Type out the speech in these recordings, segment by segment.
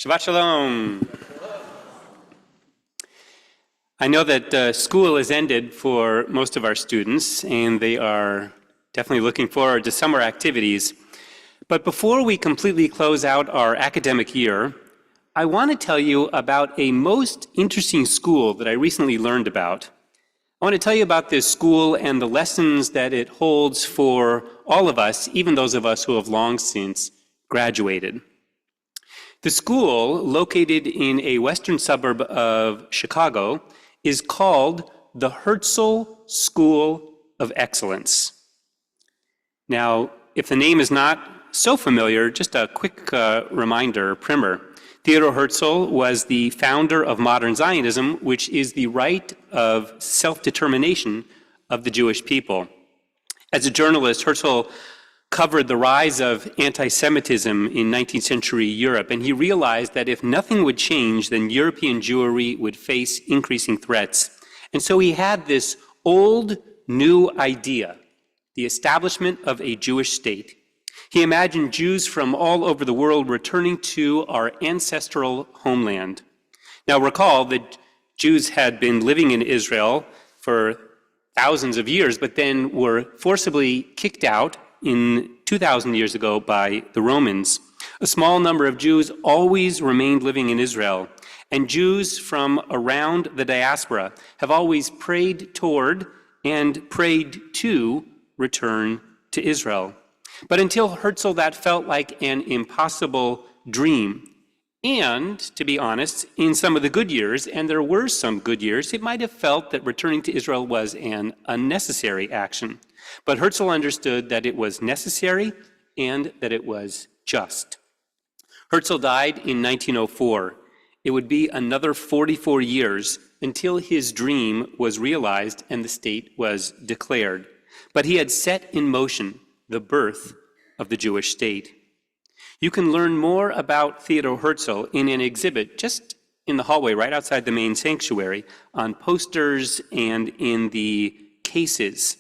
Shabbat Shalom. I know that school has ended for most of our students, and they are definitely looking forward to summer activities. But before we completely close out our academic year, I want to tell you about a most interesting school that I recently learned about. I want to tell you about this school and the lessons that it holds for all of us, even those of us who have long since graduated. The school, located in a western suburb of Chicago, is called the Herzl School of Excellence. Now, if the name is not so familiar, just a quick primer. Theodor Herzl was the founder of modern Zionism, which is the right of self-determination of the Jewish people. As a journalist, Herzl covered the rise of anti-Semitism in 19th century Europe, and he realized that if nothing would change, then European Jewry would face increasing threats. And so he had this old, new idea, the establishment of a Jewish state. He imagined Jews from all over the world returning to our ancestral homeland. Now recall that Jews had been living in Israel for thousands of years, but then were forcibly kicked out in 2,000 years ago by the Romans. A small number of Jews always remained living in Israel, and Jews from around the diaspora have always prayed toward and prayed to return to Israel. But until Herzl, that felt like an impossible dream. And, to be honest, in some of the good years, and there were some good years, it might have felt that returning to Israel was an unnecessary action. But Herzl understood that it was necessary and that it was just. Herzl died in 1904. It would be another 44 years until his dream was realized and the state was declared. But he had set in motion the birth of the Jewish state. You can learn more about Theodor Herzl in an exhibit just in the hallway right outside the main sanctuary, on posters and in the cases.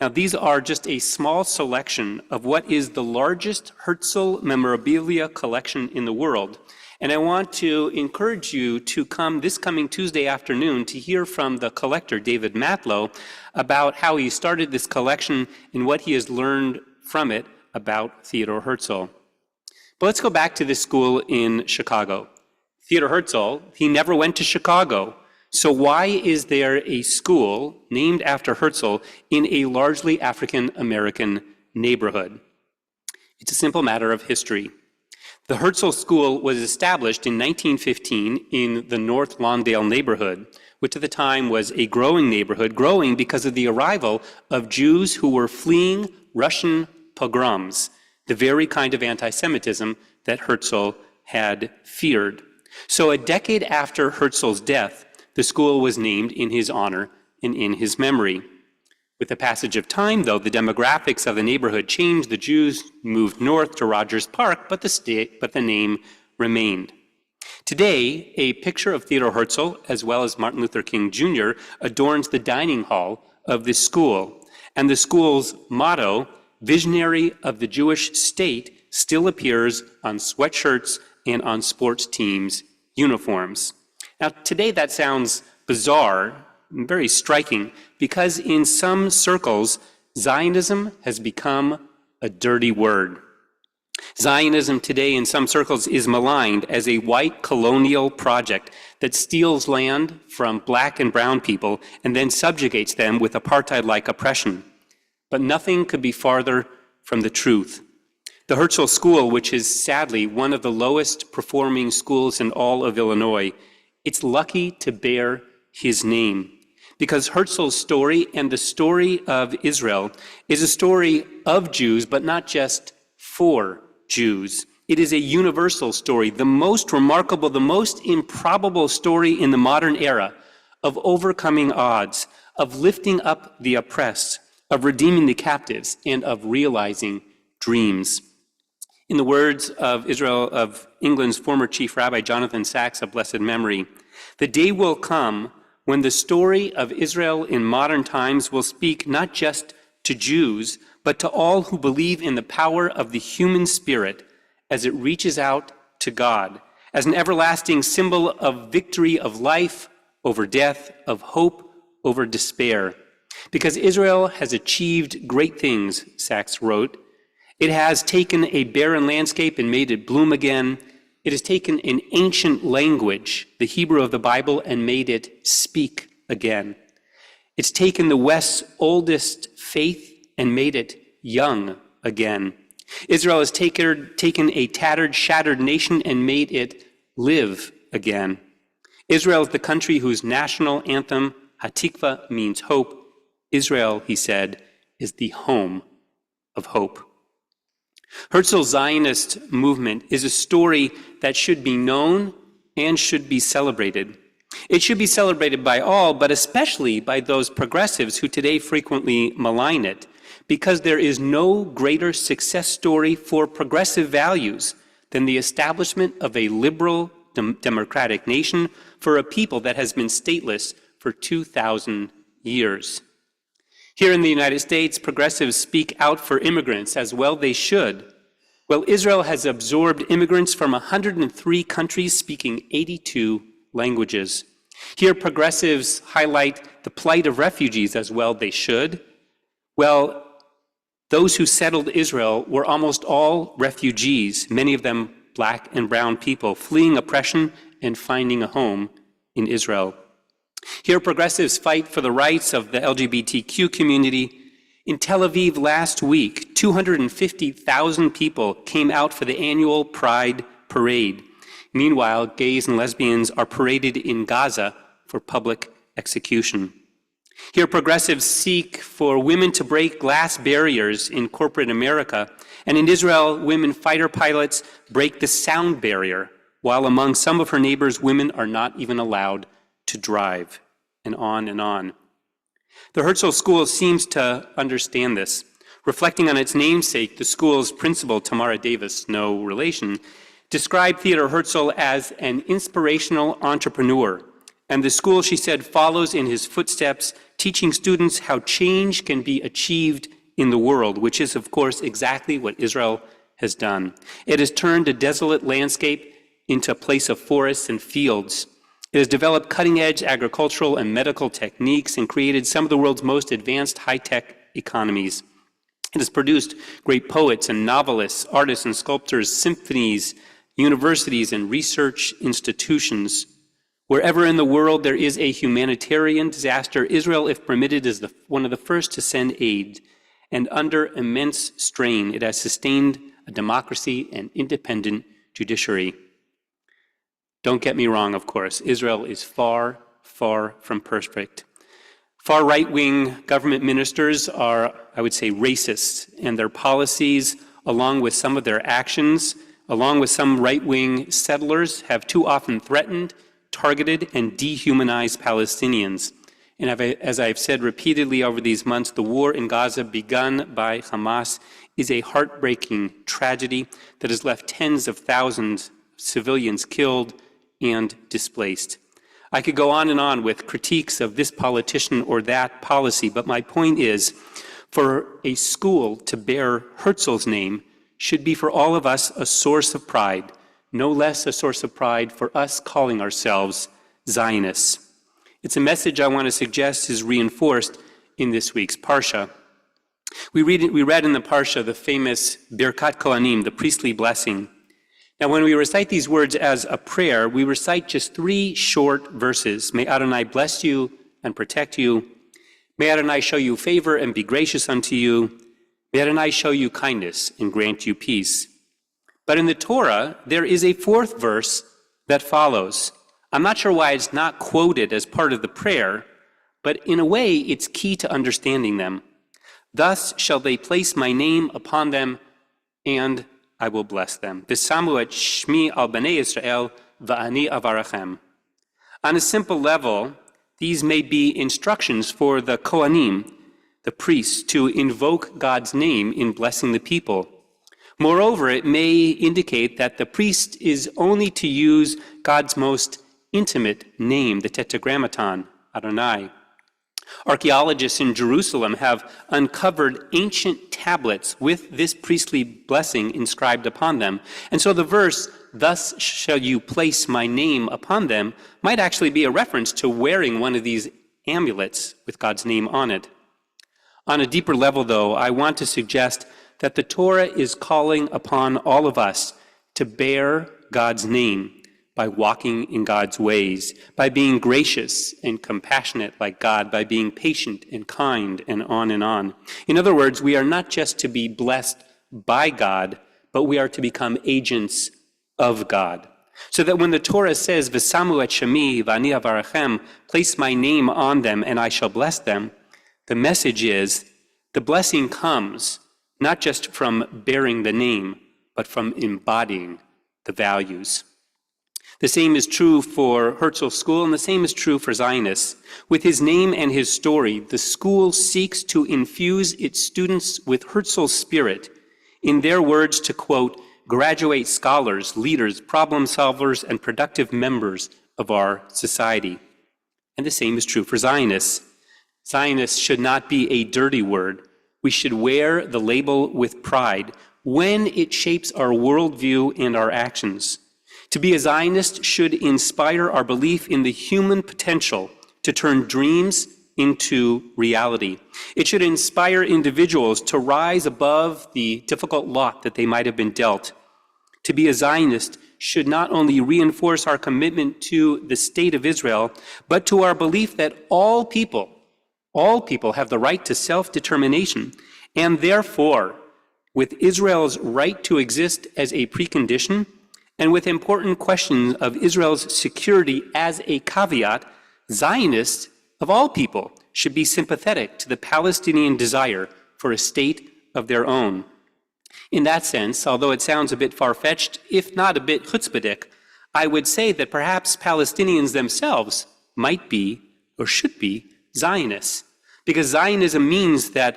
Now, these are just a small selection of what is the largest Herzl memorabilia collection in the world. And I want to encourage you to come this coming Tuesday afternoon to hear from the collector, David Matlow, about how he started this collection and what he has learned from it about Theodor Herzl. But let's go back to this school in Chicago. Theodor Herzl, he never went to Chicago. So why is there a school named after Herzl in a largely African-American neighborhood? It's a simple matter of history. The Herzl School was established in 1915 in the North Lawndale neighborhood, which at the time was a growing neighborhood, growing because of the arrival of Jews who were fleeing Russian pogroms, the very kind of anti-Semitism that Herzl had feared. So a decade after Herzl's death, the school was named in his honor and in his memory. With the passage of time, though, the demographics of the neighborhood changed. The Jews moved north to Rogers Park, but the name remained. Today, a picture of Theodor Herzl, as well as Martin Luther King Jr., adorns the dining hall of this school. And the school's motto, "Visionary of the Jewish State," still appears on sweatshirts and on sports teams' uniforms. Now, today that sounds bizarre, very striking, because in some circles, Zionism has become a dirty word. Zionism today in some circles is maligned as a white colonial project that steals land from black and brown people and then subjugates them with apartheid-like oppression. But nothing could be farther from the truth. The Herzl School, which is sadly one of the lowest performing schools in all of Illinois, it's lucky to bear his name, because Herzl's story and the story of Israel is a story of Jews, but not just for Jews. It is a universal story, the most remarkable, the most improbable story in the modern era of overcoming odds, of lifting up the oppressed, of redeeming the captives, and of realizing dreams. In the words of England's former Chief Rabbi Jonathan Sacks of blessed memory, the day will come when the story of Israel in modern times will speak not just to Jews, but to all who believe in the power of the human spirit as it reaches out to God, as an everlasting symbol of victory of life over death, of hope over despair. Because Israel has achieved great things, Sachs wrote. It has taken a barren landscape and made it bloom again. It has taken an ancient language, the Hebrew of the Bible, and made it speak again. It's taken the West's oldest faith and made it young again. Israel has taken a tattered, shattered nation and made it live again. Israel is the country whose national anthem, Hatikva, means hope. Israel, he said, is the home of hope. Herzl's Zionist movement is a story that should be known and should be celebrated. It should be celebrated by all, but especially by those progressives who today frequently malign it, because there is no greater success story for progressive values than the establishment of a liberal democratic nation for a people that has been stateless for 2,000 years. Here in the United States, progressives speak out for immigrants, as well they should. Well, Israel has absorbed immigrants from 103 countries speaking 82 languages. Here, progressives highlight the plight of refugees, as well they should. Well, those who settled Israel were almost all refugees, many of them black and brown people, fleeing oppression and finding a home in Israel. Here, progressives fight for the rights of the LGBTQ community. In Tel Aviv last week, 250,000 people came out for the annual Pride Parade. Meanwhile, gays and lesbians are paraded in Gaza for public execution. Here, progressives seek for women to break glass barriers in corporate America, and in Israel, women fighter pilots break the sound barrier, while among some of her neighbors, women are not even allowed to drive, and on and on. The Herzl School seems to understand this. Reflecting on its namesake, the school's principal, Tamara Davis, no relation, described Theodor Herzl as an inspirational entrepreneur. And the school, she said, follows in his footsteps, teaching students how change can be achieved in the world, which is, of course, exactly what Israel has done. It has turned a desolate landscape into a place of forests and fields. It has developed cutting-edge agricultural and medical techniques and created some of the world's most advanced high-tech economies. It has produced great poets and novelists, artists and sculptors, symphonies, universities, and research institutions. Wherever in the world there is a humanitarian disaster, Israel, if permitted, is one of the first to send aid. And under immense strain, it has sustained a democracy and independent judiciary. Don't get me wrong, of course. Israel is far, far from perfect. Far right-wing government ministers are, I would say, racist, and their policies, along with some of their actions, along with some right-wing settlers, have too often threatened, targeted, and dehumanized Palestinians. And as I've said repeatedly over these months, the war in Gaza begun by Hamas is a heartbreaking tragedy that has left tens of thousands of civilians killed and displaced. I could go on with critiques of this politician or that policy, but my point is, for a school to bear Herzl's name should be for all of us a source of pride, no less a source of pride for us calling ourselves Zionists. It's a message I want to suggest is reinforced in this week's Parsha. We read in the Parsha the famous Birkat Kohanim, the priestly blessing. Now, when we recite these words as a prayer, we recite just 3 short verses. May Adonai bless you and protect you. May Adonai show you favor and be gracious unto you. May Adonai show you kindness and grant you peace. But in the Torah, there is a 4th verse that follows. I'm not sure why it's not quoted as part of the prayer, but in a way, it's key to understanding them. Thus shall they place my name upon them, and I will bless them. V'samu et shmi al bnei Yisrael, va'ani avarachem. On a simple level, these may be instructions for the Kohanim, the priests, to invoke God's name in blessing the people. Moreover, it may indicate that the priest is only to use God's most intimate name, the Tetragrammaton, Adonai. Archaeologists in Jerusalem have uncovered ancient tablets with this priestly blessing inscribed upon them. And so the verse, "Thus shall you place my name upon them," might actually be a reference to wearing one of these amulets with God's name on it. On a deeper level, though, I want to suggest that the Torah is calling upon all of us to bear God's name by walking in God's ways, by being gracious and compassionate like God, by being patient and kind, and on and on. In other words, we are not just to be blessed by God, but we are to become agents of God. So that when the Torah says, "V'samu et shemi v'ani avarachem," place my name on them and I shall bless them, the message is the blessing comes not just from bearing the name, but from embodying the values. The same is true for Herzl School, and the same is true for Zionists. With his name and his story, the school seeks to infuse its students with Herzl's spirit. In their words, to quote, "graduate scholars, leaders, problem solvers, and productive members of our society." And the same is true for Zionists. Zionists should not be a dirty word. We should wear the label with pride when it shapes our worldview and our actions. To be a Zionist should inspire our belief in the human potential to turn dreams into reality. It should inspire individuals to rise above the difficult lot that they might have been dealt. To be a Zionist should not only reinforce our commitment to the state of Israel, but to our belief that all people have the right to self-determination, and therefore, with Israel's right to exist as a precondition, and with important questions of Israel's security as a caveat, Zionists, of all people, should be sympathetic to the Palestinian desire for a state of their own. In that sense, although it sounds a bit far-fetched, if not a bit chutzpahdik, I would say that perhaps Palestinians themselves might be, or should be, Zionists, because Zionism means that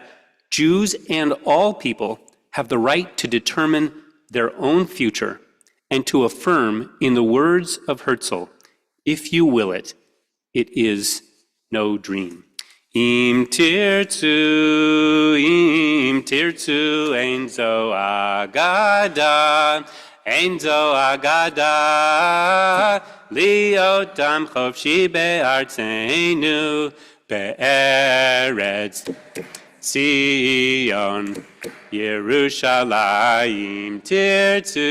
Jews and all people have the right to determine their own future and to affirm, in the words of Herzl, "If you will it, it is no dream." Im tirtzu, ein zo agada, liot am chofshi be'artzenu, be'eretz Zion, Yerushalayim, tirtzu,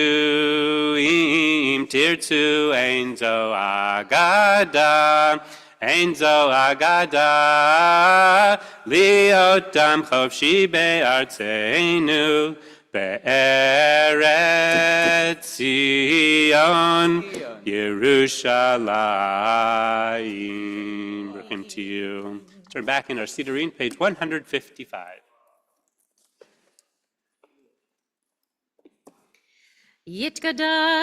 ein zo agada, liot am chofshi be'artzenu, be'eretz Zion, Yerushalayim. Bruchim to you. Turn back in our Siddurim, page 155. Yitkada